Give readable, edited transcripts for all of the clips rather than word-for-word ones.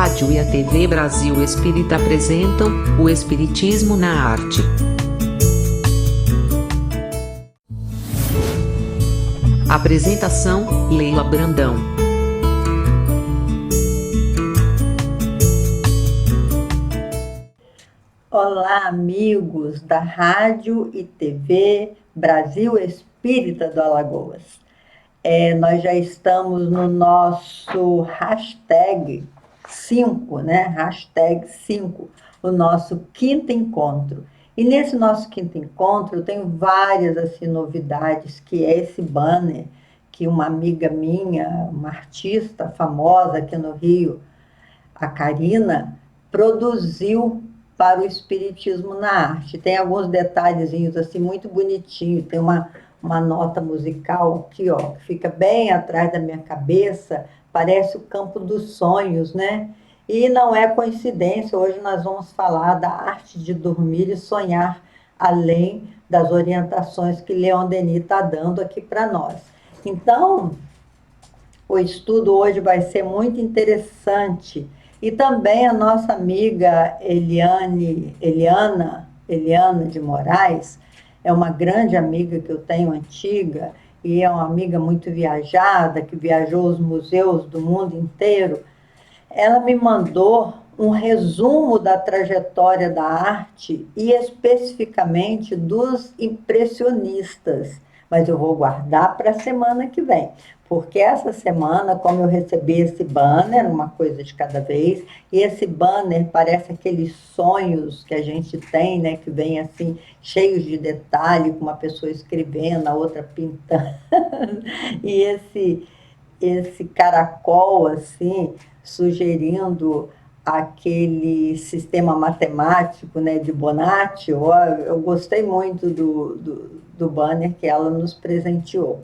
rádio e a TV Brasil Espírita apresentam o Espiritismo na Arte. Apresentação: Leila Brandão. Olá, amigos da Rádio e TV Brasil Espírita do Alagoas. Nós já estamos no nosso hashtag 5, né? Hashtag 5, o nosso quinto encontro. E nesse nosso quinto encontro tem várias assim, novidades, que é esse banner que uma amiga minha, uma artista famosa aqui no Rio, a Karina, produziu para o Espiritismo na Arte. Tem alguns detalhezinhos assim muito bonitinhos, tem uma nota musical aqui, ó, que fica bem atrás da minha cabeça, parece o campo dos sonhos, né? E não é coincidência, hoje nós vamos falar da arte de dormir e sonhar, além das orientações que Leon Denis está dando aqui para nós. Então, o estudo hoje vai ser muito interessante. E também a nossa amiga Eliana de Moraes, é uma grande amiga que eu tenho, antiga, e é uma amiga muito viajada, que viajou os museus do mundo inteiro. Ela me mandou um resumo da trajetória da arte e especificamente dos impressionistas. Mas eu vou guardar para a semana que vem, porque essa semana, como eu recebi esse banner, uma coisa de cada vez, e esse banner parece aqueles sonhos que a gente tem, né, que vem assim, cheios de detalhe, com uma pessoa escrevendo, a outra pintando, e esse caracol, assim, sugerindo aquele sistema matemático, né, de Bonatti. Eu gostei muito do banner que ela nos presenteou.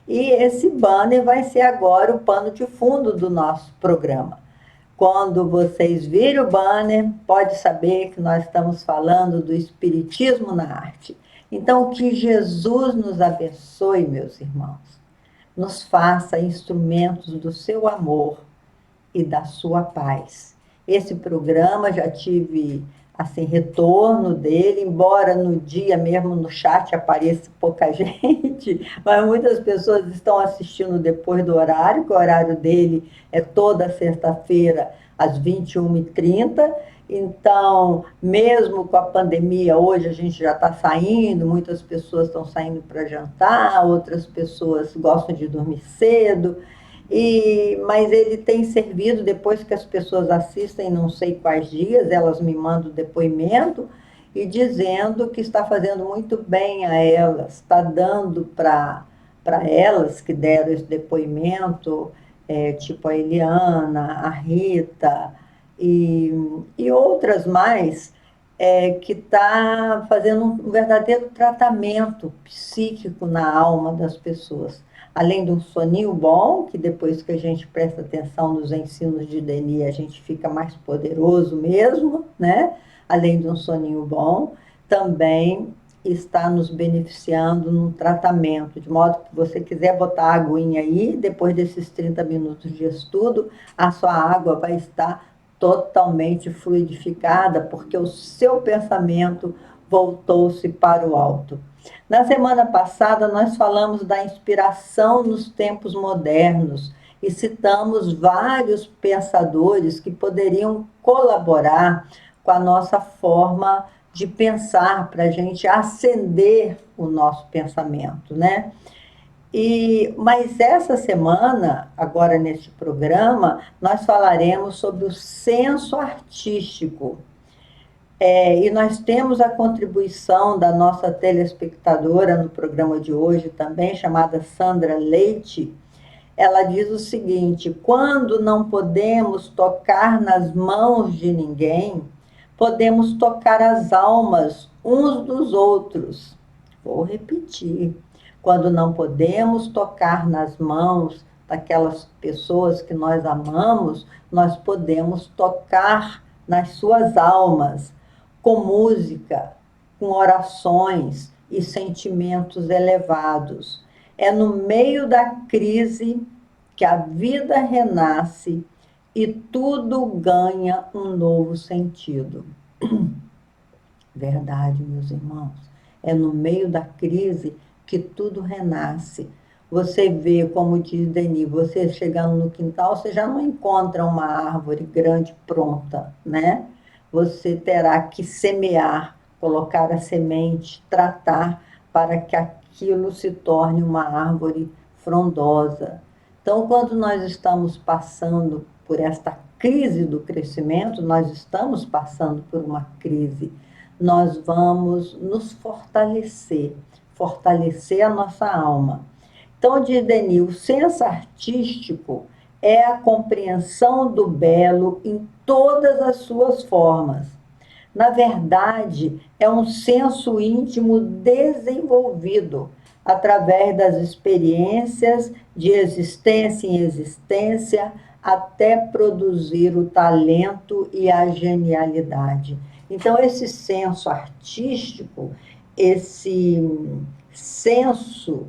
E esse banner vai ser agora o pano de fundo do nosso programa. Quando vocês virem o banner, pode saber que nós estamos falando do Espiritismo na Arte. Então, que Jesus nos abençoe, meus irmãos, nos faça instrumentos do seu amor e da sua paz. Esse programa já tive assim, retorno dele, embora no dia mesmo no chat apareça pouca gente, mas muitas pessoas estão assistindo depois do horário, que o horário dele é toda sexta-feira às 21h30. Então, mesmo com a pandemia, hoje a gente já está saindo, muitas pessoas estão saindo para jantar, outras pessoas gostam de dormir cedo, mas ele tem servido, depois que as pessoas assistem, não sei quais dias, elas me mandam depoimento e dizendo que está fazendo muito bem a elas, está dando para elas que deram esse depoimento, tipo a Eliana, a Rita e outras mais, que está fazendo um verdadeiro tratamento psíquico na alma das pessoas. Além de um soninho bom, que depois que a gente presta atenção nos ensinos de Denis, a gente fica mais poderoso mesmo, né? Além de um soninho bom, também está nos beneficiando num tratamento, de modo que você quiser botar a aguinha aí, depois desses 30 minutos de estudo, a sua água vai estar totalmente fluidificada, porque o seu pensamento voltou-se para o alto. Na semana passada, nós falamos da inspiração nos tempos modernos e citamos vários pensadores que poderiam colaborar com a nossa forma de pensar, para a gente acender o nosso pensamento, né? Mas essa semana, agora neste programa, nós falaremos sobre o senso artístico. E nós temos a contribuição da nossa telespectadora no programa de hoje também, chamada Sandra Leite. Ela diz o seguinte: quando não podemos tocar nas mãos de ninguém, podemos tocar as almas uns dos outros. Vou repetir. Quando não podemos tocar nas mãos daquelas pessoas que nós amamos, nós podemos tocar nas suas almas, com música, com orações e sentimentos elevados. É no meio da crise que a vida renasce e tudo ganha um novo sentido. Verdade, meus irmãos. É no meio da crise que tudo renasce. Você vê, como diz Denis, você chegando no quintal, você já não encontra uma árvore grande pronta, né? Você terá que semear, colocar a semente, tratar para que aquilo se torne uma árvore frondosa. Então, quando nós estamos passando por esta crise do crescimento, nós estamos passando por uma crise, nós vamos nos fortalecer, fortalecer a nossa alma. Então, diz Denis, o senso artístico é a compreensão do belo em todas as suas formas. Na verdade, é um senso íntimo desenvolvido através das experiências de existência em existência até produzir o talento e a genialidade. Então, esse senso artístico, esse senso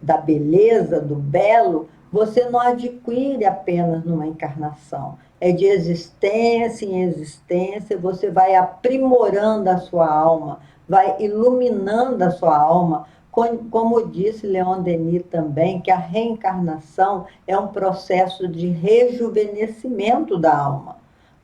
da beleza, do belo, você não adquire apenas numa encarnação. É de existência em existência, você vai aprimorando a sua alma, vai iluminando a sua alma. Como disse Leon Denis também, que a reencarnação é um processo de rejuvenescimento da alma.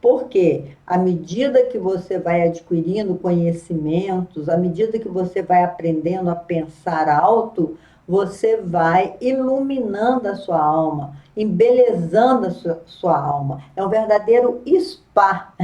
Porque à medida que você vai adquirindo conhecimentos, à medida que você vai aprendendo a pensar alto, você vai iluminando a sua alma, embelezando a sua alma. É um verdadeiro spa.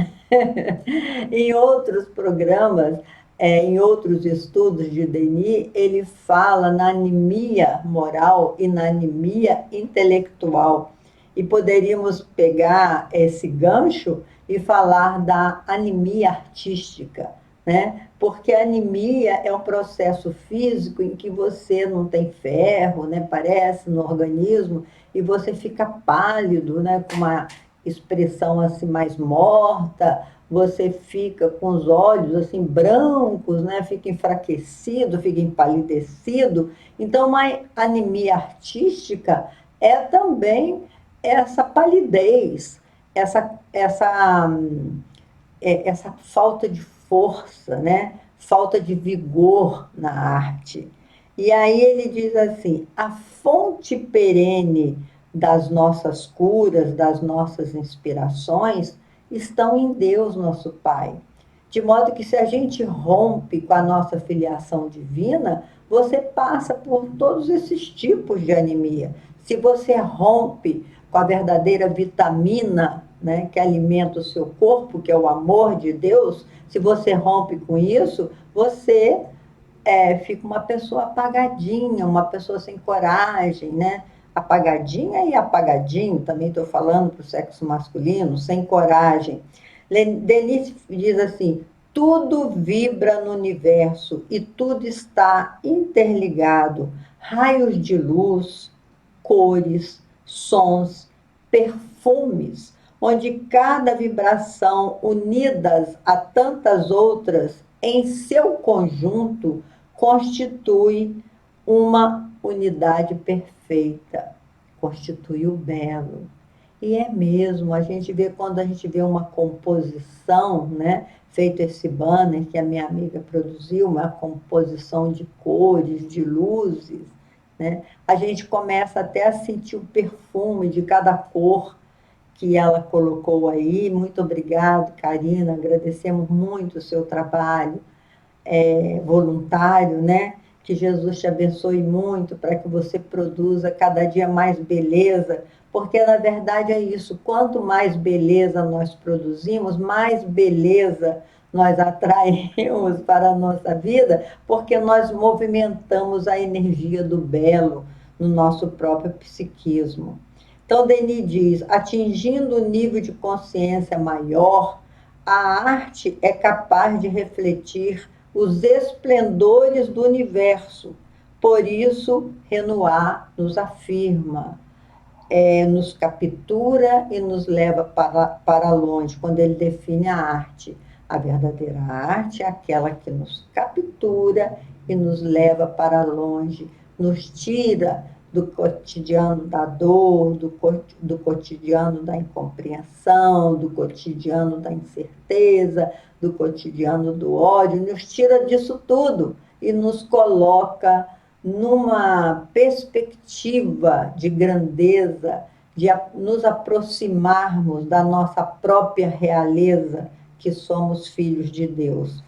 Em outros programas, em outros estudos de Denis, ele fala na anemia moral e na anemia intelectual. E poderíamos pegar esse gancho e falar da anemia artística, né? Porque a anemia é um processo físico em que você não tem ferro, né? Parece, no organismo, e você fica pálido, né? Com uma expressão assim mais morta, você fica com os olhos assim brancos, né? Fica enfraquecido, fica empalidecido. Então, uma anemia artística é também essa palidez, essa falta de força, né? Falta de vigor na arte. E aí ele diz assim: a fonte perene das nossas curas, das nossas inspirações, estão em Deus, nosso Pai. De modo que se a gente rompe com a nossa filiação divina, você passa por todos esses tipos de anemia. Se você rompe com a verdadeira vitamina, né, que alimenta o seu corpo, que é o amor de Deus, se você rompe com isso, você fica uma pessoa apagadinha, uma pessoa sem coragem, né? Apagadinha e apagadinho, também estou falando para o sexo masculino, sem coragem. Denis diz assim: tudo vibra no universo e tudo está interligado. Raios de luz, cores, sons, perfumes, onde cada vibração, unidas a tantas outras, em seu conjunto, constitui uma unidade perfeita, constitui o belo. E é mesmo, a gente vê quando a gente vê uma composição, né? Feito esse banner que a minha amiga produziu, uma composição de cores, de luzes, né? A gente começa até a sentir o perfume de cada cor que ela colocou aí. Muito obrigado, Karina, agradecemos muito o seu trabalho voluntário, né? Que Jesus te abençoe muito para que você produza cada dia mais beleza, porque na verdade é isso, quanto mais beleza nós produzimos, mais beleza nós atraímos para a nossa vida, porque nós movimentamos a energia do belo no nosso próprio psiquismo. Então, Denis diz: atingindo o nível de consciência maior, a arte é capaz de refletir os esplendores do universo. Por isso, Renoir nos afirma, nos captura e nos leva para longe, quando ele define a arte. A verdadeira arte é aquela que nos captura e nos leva para longe, nos tira do cotidiano da dor, do cotidiano da incompreensão, do cotidiano da incerteza, do cotidiano do ódio, nos tira disso tudo e nos coloca numa perspectiva de grandeza, de nos aproximarmos da nossa própria realeza, que somos filhos de Deus.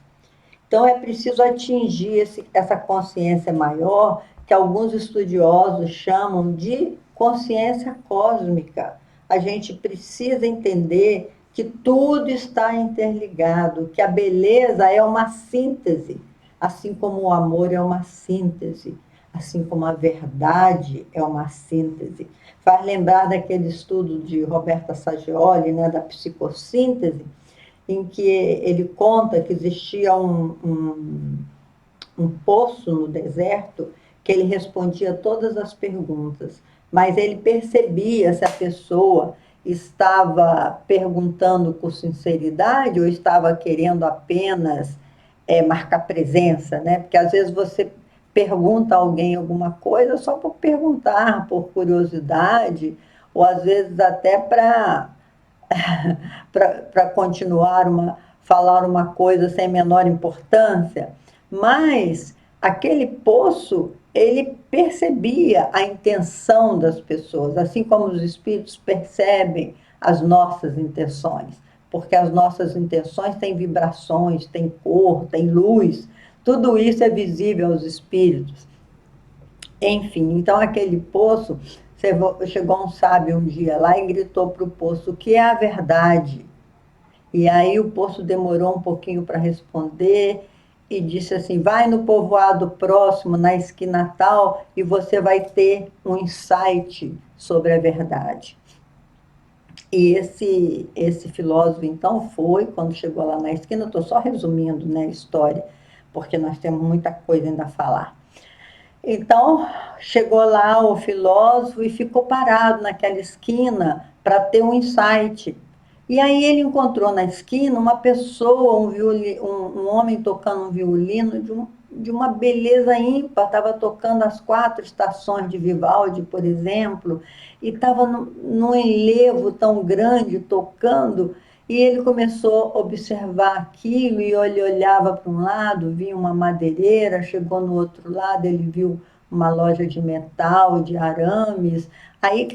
Então, é preciso atingir essa consciência maior, que alguns estudiosos chamam de consciência cósmica. A gente precisa entender que tudo está interligado, que a beleza é uma síntese, assim como o amor é uma síntese, assim como a verdade é uma síntese. Faz lembrar daquele estudo de Roberta Saggioli, né, da psicossíntese, em que ele conta que existia um poço no deserto que ele respondia todas as perguntas, mas ele percebia se a pessoa estava perguntando com sinceridade ou estava querendo apenas marcar presença, né? Porque às vezes você pergunta a alguém alguma coisa só por perguntar, por curiosidade, ou às vezes até para continuar falar uma coisa sem menor importância, mas aquele poço, ele percebia a intenção das pessoas, assim como os espíritos percebem as nossas intenções, porque as nossas intenções têm vibrações, têm cor, têm luz, tudo isso é visível aos espíritos. Enfim, então aquele poço, chegou um sábio um dia lá e gritou para o poço: o que é a verdade? E aí o poço demorou um pouquinho para responder e disse assim: vai no povoado próximo, na esquina tal, e você vai ter um insight sobre a verdade. E esse filósofo, então, foi, quando chegou lá na esquina, estou só resumindo, né, a história, porque nós temos muita coisa ainda a falar. Então, chegou lá o filósofo e ficou parado naquela esquina para ter um insight. E aí ele encontrou na esquina uma pessoa, um homem tocando um violino de uma beleza ímpar, estava tocando as 4 estações de Vivaldi, por exemplo, e estava num enlevo tão grande tocando, e ele começou a observar aquilo, e ele olhava para um lado, via uma madeireira, chegou no outro lado, ele viu uma loja de metal, de arames, aí,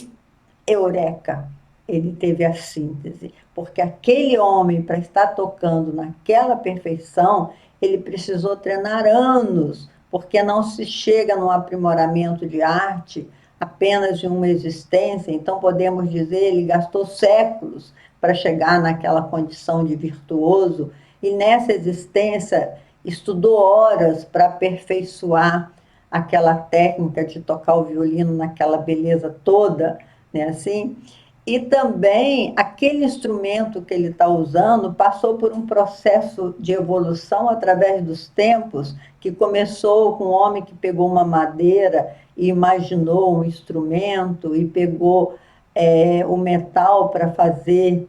eureka, ele teve a síntese, porque aquele homem, para estar tocando naquela perfeição, ele precisou treinar anos, porque não se chega num aprimoramento de arte apenas de uma existência, então podemos dizer, ele gastou séculos para chegar naquela condição de virtuoso, e nessa existência estudou horas para aperfeiçoar aquela técnica de tocar o violino naquela beleza toda, né, assim? E também aquele instrumento que ele está usando passou por um processo de evolução através dos tempos, que começou com um homem que pegou uma madeira e imaginou um instrumento e pegou o metal para fazer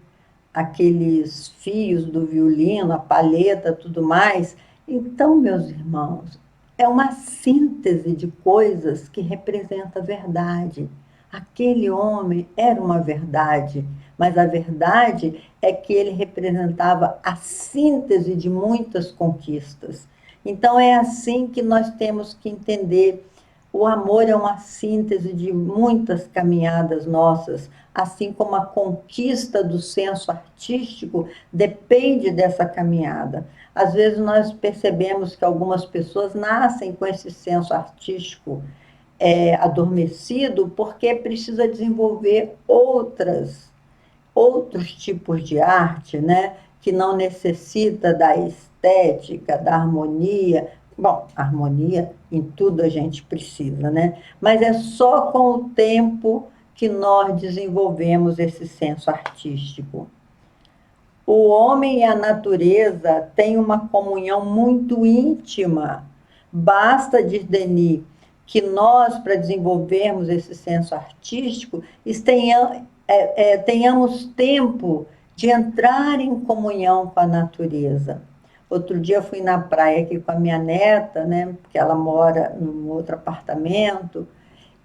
aqueles fios do violino, a palheta, tudo mais. Então, meus irmãos, é uma síntese de coisas que representa a verdade. Aquele homem era uma verdade, mas a verdade é que ele representava a síntese de muitas conquistas. Então, é assim que nós temos que entender. O amor é uma síntese de muitas caminhadas nossas, assim como a conquista do senso artístico depende dessa caminhada. Às vezes nós percebemos que algumas pessoas nascem com esse senso artístico adormecido porque precisa desenvolver outros tipos de arte, né? Que não necessita da estética, da harmonia. Bom, harmonia em tudo a gente precisa, né? Mas é só com o tempo que nós desenvolvemos esse senso artístico. O homem e a natureza têm uma comunhão muito íntima. Basta, diz Denis, que nós, para desenvolvermos esse senso artístico, tenhamos tempo de entrar em comunhão com a natureza. Outro dia eu fui na praia aqui com a minha neta, né, porque ela mora num outro apartamento,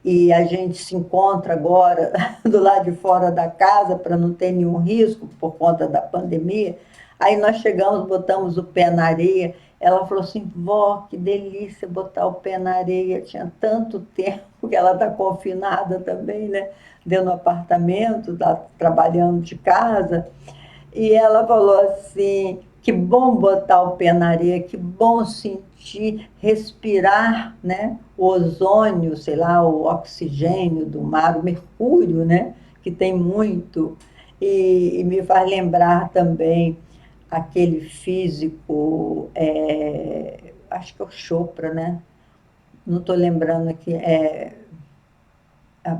e a gente se encontra agora do lado de fora da casa para não ter nenhum risco por conta da pandemia. Aí nós chegamos, botamos o pé na areia. Ela falou assim: vó, que delícia botar o pé na areia. Tinha tanto tempo que ela está confinada também, né? Deu no apartamento, está trabalhando de casa. E ela falou assim: que bom botar o pé na areia, que bom sentir, respirar, né? O ozônio, sei lá, o oxigênio do mar, o mercúrio, né? Que tem muito. E me faz lembrar também aquele físico, acho que é o Chopra, né? Não estou lembrando aqui,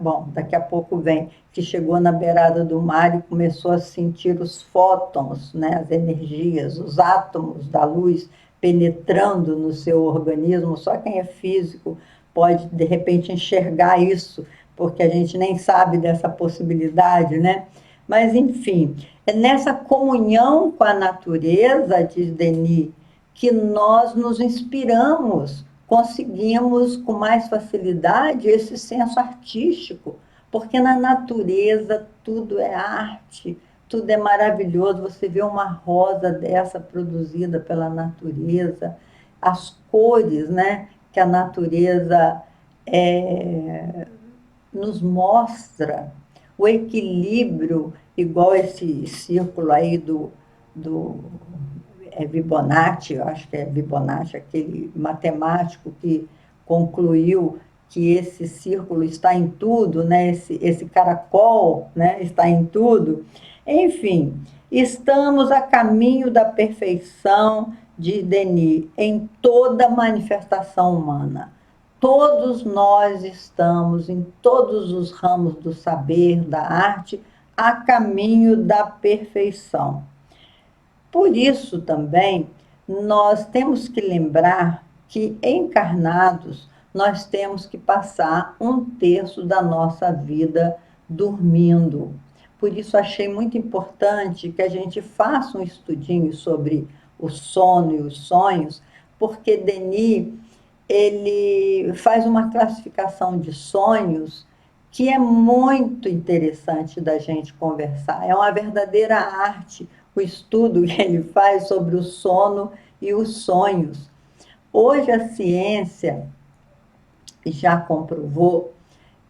bom, daqui a pouco vem, que chegou na beirada do mar e começou a sentir os fótons, né, as energias, os átomos da luz penetrando no seu organismo. Só quem é físico pode, de repente, enxergar isso, porque a gente nem sabe dessa possibilidade, né? Mas, enfim, é nessa comunhão com a natureza, diz Denis, que nós nos inspiramos, conseguimos com mais facilidade esse senso artístico, porque na natureza tudo é arte, tudo é maravilhoso. Você vê uma rosa dessa produzida pela natureza, as cores, né, que a natureza nos mostra, o equilíbrio, igual esse círculo aí do Fibonacci, eu acho que é Fibonacci, aquele matemático que concluiu que esse círculo está em tudo, né? Esse caracol, né? Está em tudo. Enfim, estamos a caminho da perfeição, diz Denis, em toda manifestação humana. Todos nós estamos, em todos os ramos do saber, da arte, a caminho da perfeição. Por isso também, nós temos que lembrar que, encarnados, nós temos que passar 1/3 da nossa vida dormindo. Por isso, achei muito importante que a gente faça um estudinho sobre o sono e os sonhos, porque Denis, ele faz uma classificação de sonhos que é muito interessante da gente conversar. É uma verdadeira arte o estudo que ele faz sobre o sono e os sonhos. Hoje a ciência já comprovou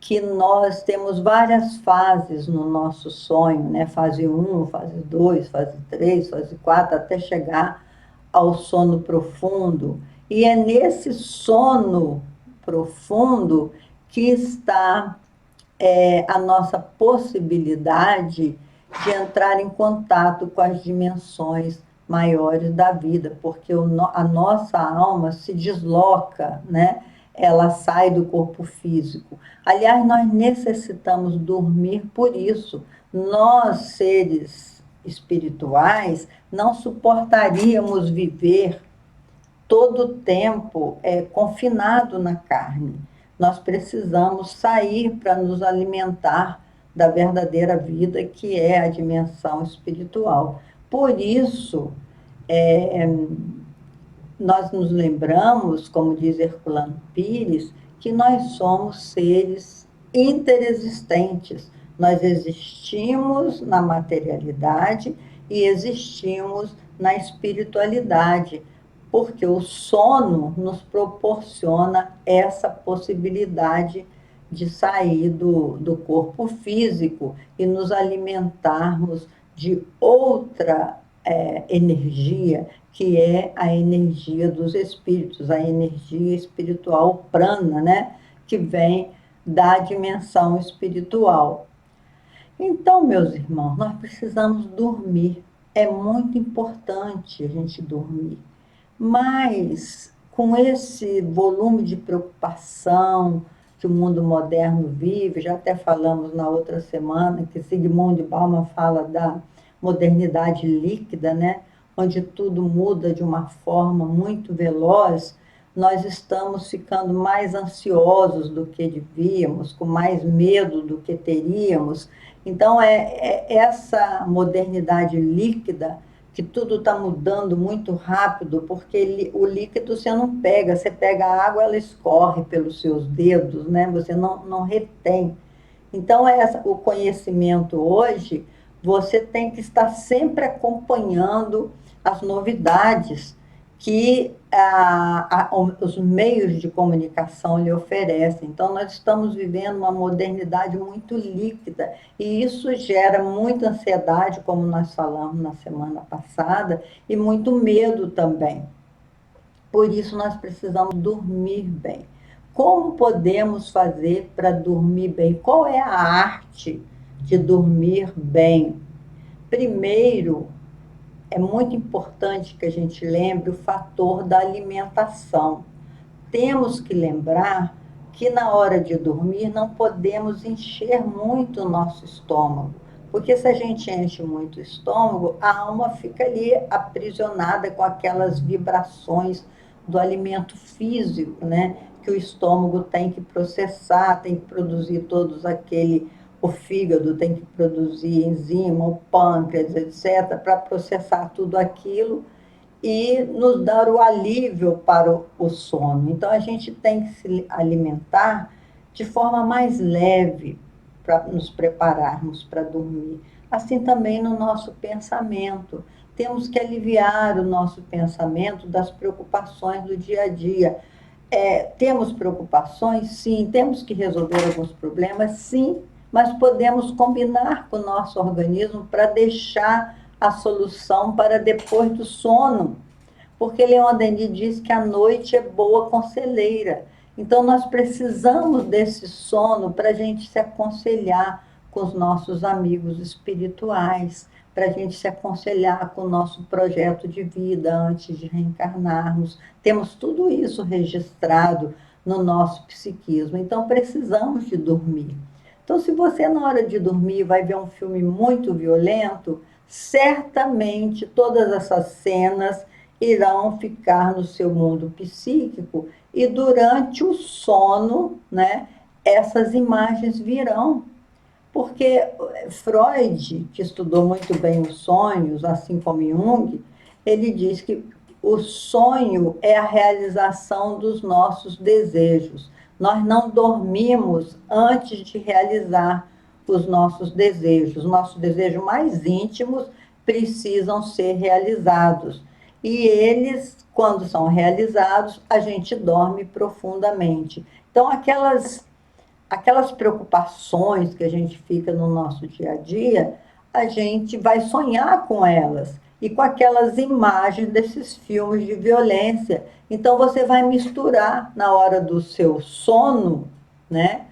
que nós temos várias fases no nosso sonho, né? Fase 1, fase 2, fase 3, fase 4, até chegar ao sono profundo. E é nesse sono profundo que está a nossa possibilidade de entrar em contato com as dimensões maiores da vida, porque a nossa alma se desloca, né? Ela sai do corpo físico. Aliás, nós necessitamos dormir por isso. Nós, seres espirituais, não suportaríamos viver todo o tempo confinado na carne. Nós precisamos sair para nos alimentar da verdadeira vida, que é a dimensão espiritual. Por isso, nós nos lembramos, como diz Herculano Pires, que nós somos seres interexistentes. Nós existimos na materialidade e existimos na espiritualidade, porque o sono nos proporciona essa possibilidade de sair do corpo físico e nos alimentarmos de outra energia, que é a energia dos espíritos, a energia espiritual prana, né? Que vem da dimensão espiritual. Então, meus irmãos, nós precisamos dormir. É muito importante a gente dormir. Mas, com esse volume de preocupação que o mundo moderno vive, já até falamos na outra semana, que Zygmunt Bauman fala da modernidade líquida, né? Onde tudo muda de uma forma muito veloz, nós estamos ficando mais ansiosos do que devíamos, com mais medo do que teríamos. Então, é essa modernidade líquida que tudo está mudando muito rápido, porque o líquido você não pega, você pega a água, ela escorre pelos seus dedos, né? Você não retém. Então, o conhecimento hoje, você tem que estar sempre acompanhando as novidades que os meios de comunicação lhe oferecem. Então, nós estamos vivendo uma modernidade muito líquida e isso gera muita ansiedade, como nós falamos na semana passada, e muito medo também. Por isso, nós precisamos dormir bem. Como podemos fazer para dormir bem? Qual é a arte de dormir bem? Primeiro, é muito importante que a gente lembre o fator da alimentação. Temos que lembrar que na hora de dormir não podemos encher muito o nosso estômago, porque se a gente enche muito o estômago, a alma fica ali aprisionada com aquelas vibrações do alimento físico, né? Que o estômago tem que processar, tem que produzir todos aquele, o fígado tem que produzir enzima, o pâncreas, etc., para processar tudo aquilo e nos dar o alívio para o sono. Então, a gente tem que se alimentar de forma mais leve para nos prepararmos para dormir. Assim também no nosso pensamento. Temos que aliviar o nosso pensamento das preocupações do dia a dia. Temos preocupações? Sim. Temos que resolver alguns problemas? Sim. Mas podemos combinar com o nosso organismo para deixar a solução para depois do sono. Porque Leon Denis diz que a noite é boa conselheira. Então, nós precisamos desse sono para a gente se aconselhar com os nossos amigos espirituais, para a gente se aconselhar com o nosso projeto de vida antes de reencarnarmos. Temos tudo isso registrado no nosso psiquismo. Então, precisamos de dormir. Então, se você, na hora de dormir, vai ver um filme muito violento, certamente todas essas cenas irão ficar no seu mundo psíquico e durante o sono, né, essas imagens virão. Porque Freud, que estudou muito bem os sonhos, assim como Jung, ele diz que o sonho é a realização dos nossos desejos. Nós não dormimos antes de realizar os nossos desejos mais íntimos precisam ser realizados. E eles, quando são realizados, a gente dorme profundamente. Então, aquelas preocupações que a gente fica no nosso dia a dia, a gente vai sonhar com elas e com aquelas imagens desses filmes de violência. Então, você vai misturar na hora do seu sono, né?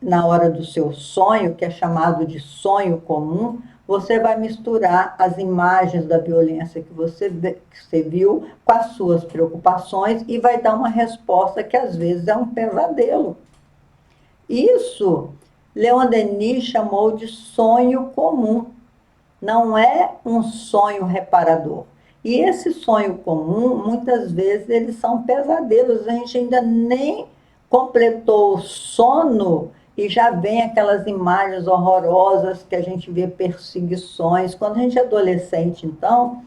Na hora do seu sonho, que é chamado de sonho comum, você vai misturar as imagens da violência que você viu com as suas preocupações e vai dar uma resposta que às vezes é um pesadelo. Isso, Leon Denis chamou de sonho comum. Não é um sonho reparador. E esse sonho comum, muitas vezes, eles são pesadelos. A gente ainda nem completou o sono e já vem aquelas imagens horrorosas que a gente vê perseguições. Quando a gente é adolescente, então,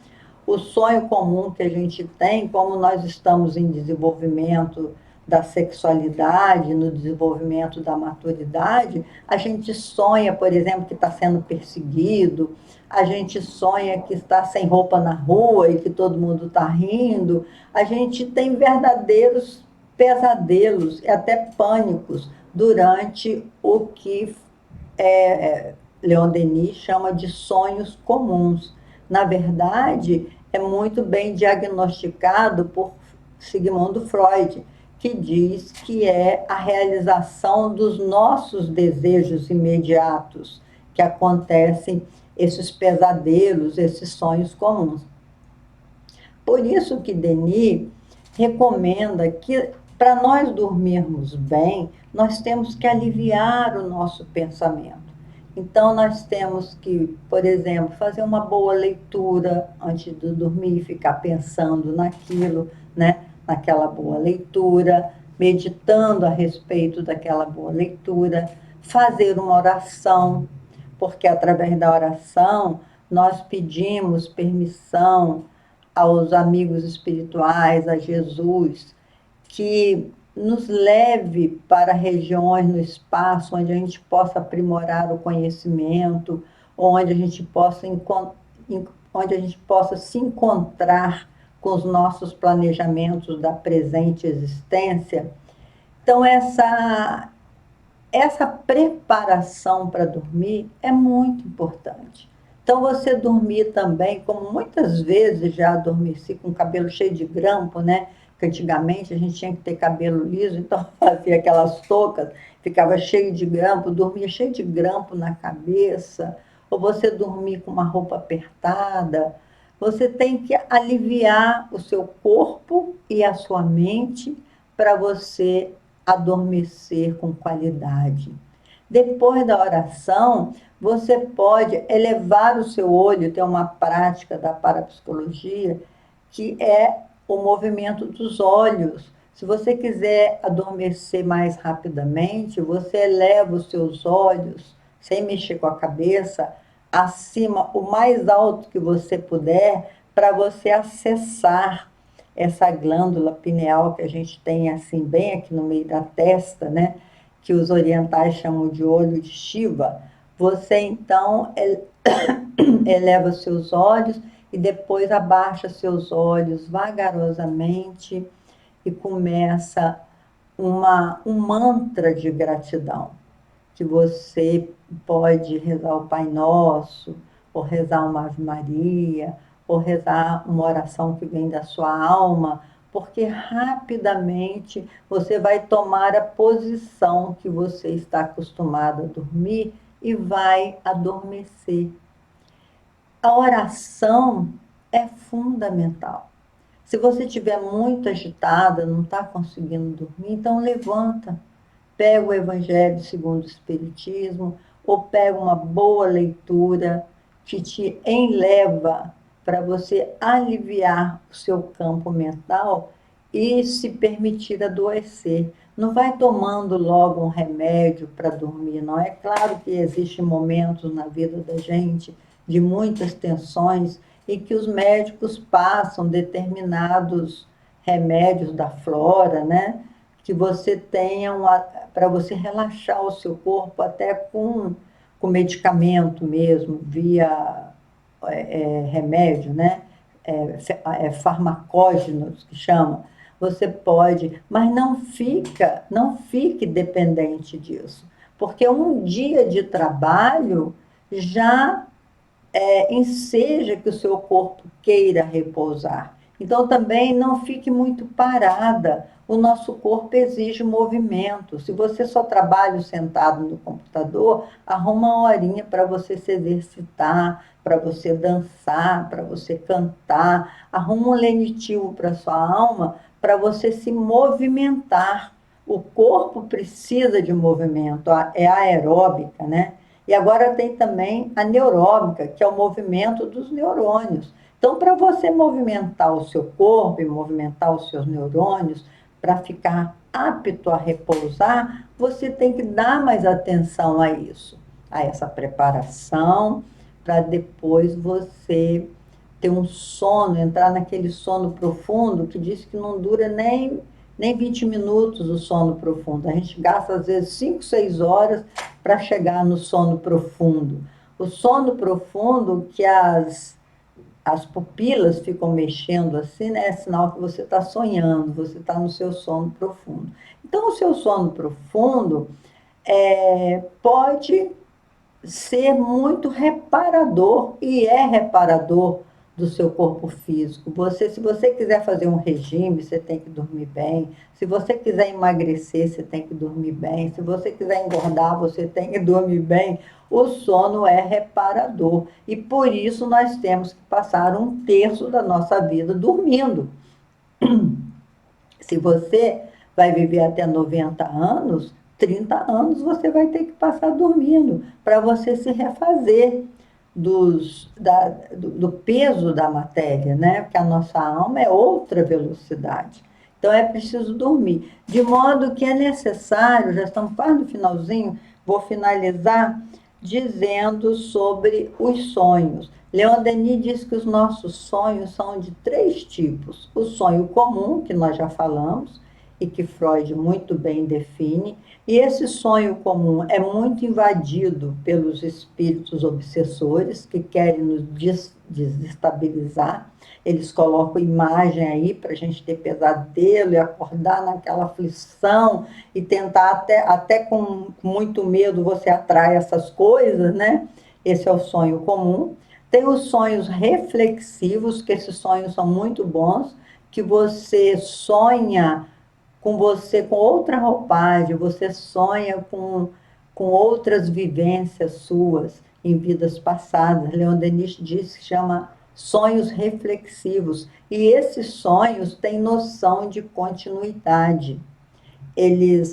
o sonho comum que a gente tem, como nós estamos em desenvolvimento da sexualidade, no desenvolvimento da maturidade, a gente sonha, por exemplo, que está sendo perseguido, a gente sonha que está sem roupa na rua e que todo mundo está rindo, a gente tem verdadeiros pesadelos e até pânicos durante o que Leon Denis chama de sonhos comuns. Na verdade, é muito bem diagnosticado por Sigmund Freud, que diz que é a realização dos nossos desejos imediatos, que acontecem esses pesadelos, esses sonhos comuns. Por isso que Denis recomenda que, para nós dormirmos bem, nós temos que aliviar o nosso pensamento. Então, nós temos que, por exemplo, fazer uma boa leitura antes de dormir, ficar pensando naquilo, né? Naquela boa leitura, meditando a respeito daquela boa leitura, fazer uma oração, porque através da oração nós pedimos permissão aos amigos espirituais, a Jesus, que nos leve para regiões no espaço onde a gente possa aprimorar o conhecimento, onde a gente possa, onde a gente possa se encontrar com os nossos planejamentos da presente existência. Então, essa preparação para dormir é muito importante. Então, você dormir também, como muitas vezes já adormeci com o cabelo cheio de grampo, né? Porque antigamente a gente tinha que ter cabelo liso, então fazia aquelas toucas, ficava cheio de grampo, dormia cheio de grampo na cabeça, ou você dormir com uma roupa apertada. Você tem que aliviar o seu corpo e a sua mente para você adormecer com qualidade. Depois da oração, você pode elevar o seu olho, tem uma prática da parapsicologia, que é o movimento dos olhos. Se você quiser adormecer mais rapidamente, você eleva os seus olhos, sem mexer com a cabeça, acima, o mais alto que você puder, para você acessar essa glândula pineal que a gente tem assim bem aqui no meio da testa, né? Que os orientais chamam de olho de Shiva. Você então eleva os seus olhos e depois abaixa seus olhos vagarosamente e começa um mantra de gratidão, que você pode rezar o Pai Nosso, ou rezar uma Ave Maria, ou rezar uma oração que vem da sua alma, porque rapidamente você vai tomar a posição que você está acostumado a dormir e vai adormecer. A oração é fundamental. Se você estiver muito agitada, não está conseguindo dormir, então levanta, pega o Evangelho segundo o Espiritismo, ou pega uma boa leitura que te enleva para você aliviar o seu campo mental e se permitir adoecer. Não vai tomando logo um remédio para dormir, não. É claro que existem momentos na vida da gente de muitas tensões e que os médicos passam determinados remédios da flora, né? Que você tenha para você relaxar o seu corpo até com medicamento mesmo, via remédio, né? Farmacógenos que chama. Você pode, mas não fique dependente disso, porque um dia de trabalho já enseja que o seu corpo queira repousar. Então, também não fique muito parada. O nosso corpo exige movimento. Se você só trabalha sentado no computador, arruma uma horinha para você se exercitar, para você dançar, para você cantar. Arruma um lenitivo para sua alma, para você se movimentar. O corpo precisa de movimento, é aeróbica, né? E agora tem também a neuróbica, que é o movimento dos neurônios. Então, para você movimentar o seu corpo e movimentar os seus neurônios, para ficar apto a repousar, você tem que dar mais atenção a isso, a essa preparação, para depois você ter um sono, entrar naquele sono profundo, que diz que não dura nem 20 minutos o sono profundo. A gente gasta, às vezes, 5, 6 horas para chegar no sono profundo. O sono profundo, que as pupilas ficam mexendo assim, né? É sinal que você está sonhando, você está no seu sono profundo. Então, o seu sono profundo pode ser muito reparador, e é reparador do seu corpo físico. Se você quiser fazer um regime, você tem que dormir bem. Se você quiser emagrecer, você tem que dormir bem. Se você quiser engordar, você tem que dormir bem. O sono é reparador. E por isso nós temos que passar 1/3 da nossa vida dormindo. Se você vai viver até 90 anos, 30 anos você vai ter que passar dormindo para você se refazer do peso da matéria, né? Porque a nossa alma é outra velocidade. Então é preciso dormir. De modo que é necessário, já estamos quase no finalzinho, vou finalizar, dizendo sobre os sonhos. Leon Denis diz que os nossos sonhos são de três tipos. O sonho comum, que nós já falamos, e que Freud muito bem define, e esse sonho comum é muito invadido pelos espíritos obsessores que querem nos desestabilizar. Eles colocam imagem aí para a gente ter pesadelo e acordar naquela aflição e tentar até com muito medo você atrai essas coisas, né? Esse é o sonho comum. Tem os sonhos reflexivos, que esses sonhos são muito bons, que você sonha com você com outra roupagem, você sonha com outras vivências suas em vidas passadas. Leon Denis diz que chama sonhos reflexivos. E esses sonhos têm noção de continuidade.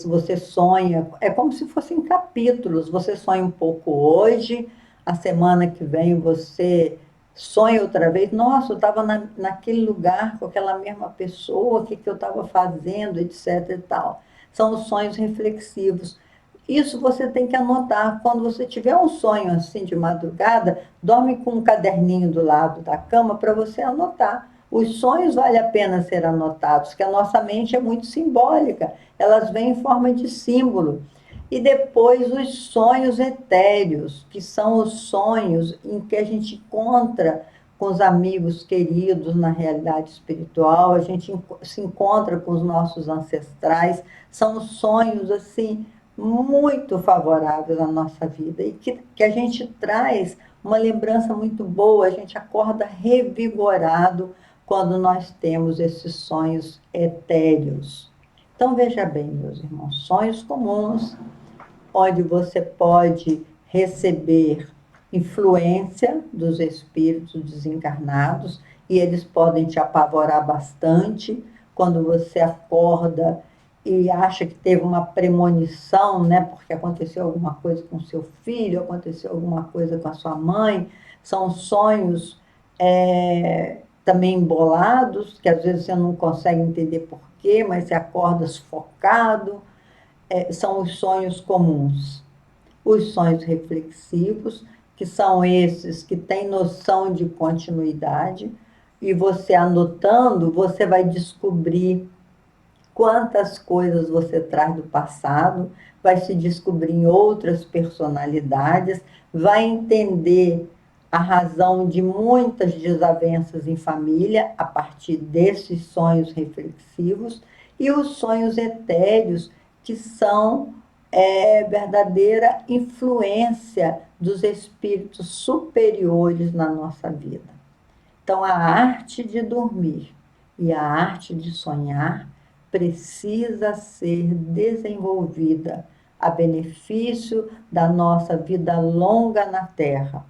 Você sonha, é como se fossem capítulos. Você sonha um pouco hoje, a semana que vem você sonha outra vez. Nossa, eu estava naquele lugar com aquela mesma pessoa, o que, que eu estava fazendo, etc. e tal. São os sonhos reflexivos. Isso você tem que anotar. Quando você tiver um sonho assim de madrugada, dorme com um caderninho do lado da cama para você anotar. Os sonhos vale a pena ser anotados, porque a nossa mente é muito simbólica, elas vêm em forma de símbolo. E depois os sonhos etéreos, que são os sonhos em que a gente encontra com os amigos queridos na realidade espiritual, a gente se encontra com os nossos ancestrais, são sonhos assim muito favoráveis à nossa vida e que a gente traz uma lembrança muito boa, a gente acorda revigorado quando nós temos esses sonhos etéreos. Então, veja bem, meus irmãos, sonhos comuns, onde você pode receber influência dos espíritos desencarnados e eles podem te apavorar bastante quando você acorda e acha que teve uma premonição, né, porque aconteceu alguma coisa com seu filho, aconteceu alguma coisa com a sua mãe. São sonhos também embolados, que às vezes você não consegue entender por quê, mas você acorda sufocado. São os sonhos comuns. Os sonhos reflexivos, que são esses que têm noção de continuidade, e você anotando, você vai descobrir quantas coisas você traz do passado, vai se descobrir em outras personalidades, vai entender a razão de muitas desavenças em família a partir desses sonhos reflexivos e os sonhos etéreos, que são verdadeira influência dos espíritos superiores na nossa vida. Então, a arte de dormir e a arte de sonhar precisa ser desenvolvida a benefício da nossa vida longa na Terra.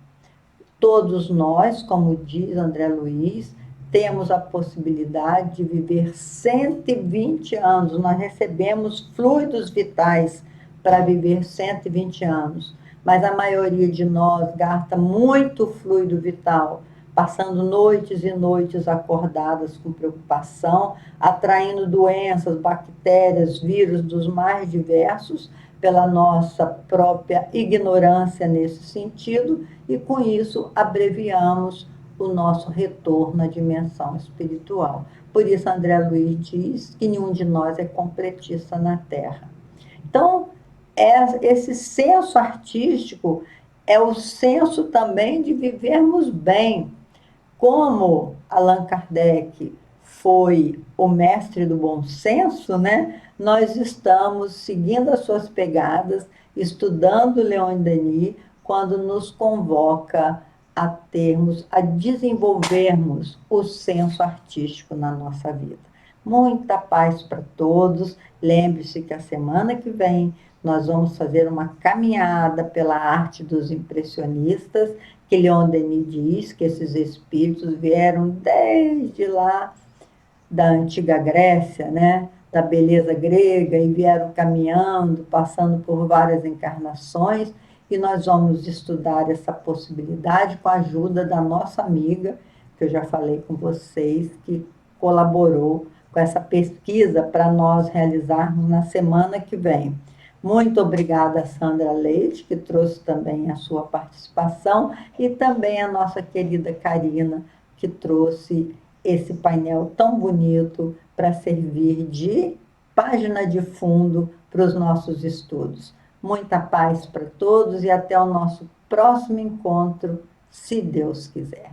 Todos nós, como diz André Luiz, temos a possibilidade de viver 120 anos. Nós recebemos fluidos vitais para viver 120 anos, mas a maioria de nós gasta muito fluido vital, passando noites e noites acordadas com preocupação, atraindo doenças, bactérias, vírus dos mais diversos, pela nossa própria ignorância nesse sentido, e com isso abreviamos o nosso retorno à dimensão espiritual. Por isso, André Luiz diz que nenhum de nós é completista na Terra. Então, esse senso artístico é o senso também de vivermos bem. Como Allan Kardec foi o mestre do bom senso, né? Nós estamos seguindo as suas pegadas, estudando Leon Denis, quando nos convoca a desenvolvermos o senso artístico na nossa vida. Muita paz para todos. Lembre-se que a semana que vem nós vamos fazer uma caminhada pela arte dos impressionistas, que Leon Denis diz que esses espíritos vieram desde lá da antiga Grécia, né? Da beleza grega, e vieram caminhando, passando por várias encarnações, e nós vamos estudar essa possibilidade com a ajuda da nossa amiga, que eu já falei com vocês, que colaborou com essa pesquisa para nós realizarmos na semana que vem. Muito obrigada, Sandra Leite, que trouxe também a sua participação, e também a nossa querida Karina, que trouxe esse painel tão bonito para servir de página de fundo para os nossos estudos. Muita paz para todos e até o nosso próximo encontro, se Deus quiser.